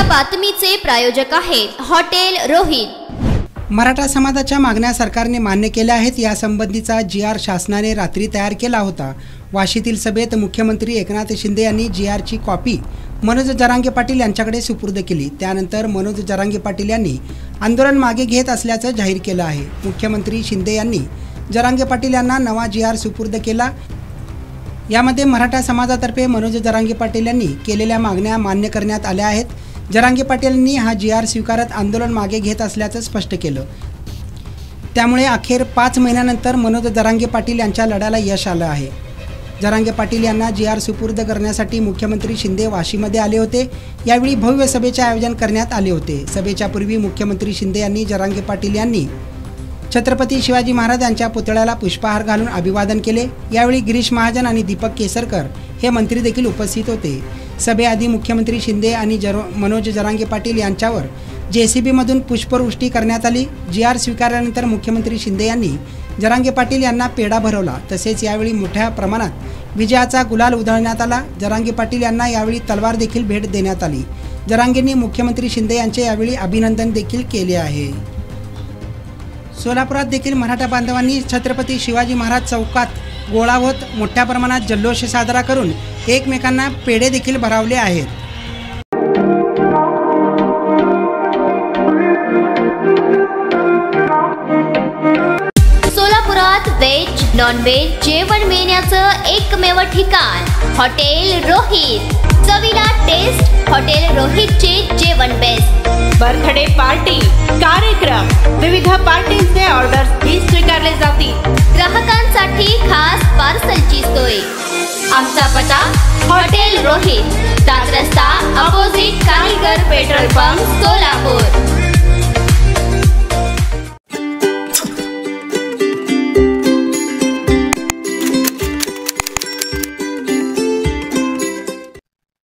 या बातमीचे प्रायोजक आहेत हॉटेल रोहित। मराठा समाजाच्या मागण्या सरकारने मान्य केल्या आहेत। या संबंधीचा GR शासनाने रात्री तयार केला होता। वाशीतील सभेत मुख्यमंत्री एकनाथ शिंदे यांनी GRची कॉपी मनोज जरांगे पाटील यांच्याकडे सुपूर्द केली। त्यानंतर मनोज जरांगे पाटील यांनी आंदोलन मागे घेत असल्याचं जाहीर केलं आहे। मुख्यमंत्री शिंदे यांनी जरांगे पाटील यांना नवा GR सुपूर्द केला। यामध्ये मराठा समाजातर्फे मनोज जरांगे पाटील यांनी केलेल्या मागण्या मान्य करण्यात आल्या आहेत। जरांगे पाटीलांनी हा GR स्वीकारत आंदोलन मागे घेत असल्याचं स्पष्ट केलं। त्यामुळे अखेर 5 महिन्यानंतर मनोज जरांगे पाटील यांच्या लढ्याला यश आलं आहे। जरांगे पाटील यांना GR सुपूर्द करण्यासाठी मुख्यमंत्री शिंदे वाशीमध्ये आले होते। यावेळी भव्य सभेचे आयोजन करण्यात आले होते। सभेच्या पूर्वी मुख्यमंत्री शिंदे यांनी जरांगे पाटील यांनी छत्रपती शिवाजी महाराज यांच्या पुतळ्याला पुष्पहार घालून अभिवादन केले। यावेळी गिरीश महाजन आणि दीपक केसरकर हे मंत्री देखील उपस्थित होते। सभेआधी मुख्यमंत्री शिंदे आणि मनोज जरांगे पाटील यांच्यावर JCB मधून पुष्पवृष्टी करण्यात आली। GR स्वीकारल्यानंतर मुख्यमंत्री शिंदे यांनी जरांगे पाटील यांना पेढा भरवला। तसेच यावेळी मोठ्या प्रमाणात विजयाचा गुलाल उधळण्यात आला। जरांगे पाटील यांना यावेळी तलवार देखील भेट देण्यात आली। जरांगेंनी मुख्यमंत्री शिंदे यांचे यावेळी अभिनंदन देखील केले आहे। सोलापुरात देखील मराठा बांधवांनी छत्रपती शिवाजी महाराज चौकात गोळा होत मोठ्या प्रमाणात जल्लोष साजरा करून एकमेकांना पेढे देखील भरवले आहेत। सोलापुरात व्हेज नॉन व्हेज जेवण मिळण्याचं एकमेव ठिकाण हॉटेल रोहित। चवीला टेस्ट हॉटेल रोहितचे जेवण बेस्ट। बर्थडे पार्टी कार्यक्रम विविध पार्टींचे ऑर्डर्स ही स्वीकारले जातील। ग्राहकांसाठी खास पार्सलची सोय। आमचा पत्ता हॉटेल रोहित, 7 रस्ता अपोजिट कारीगर पेट्रोल पंप सोलापूर।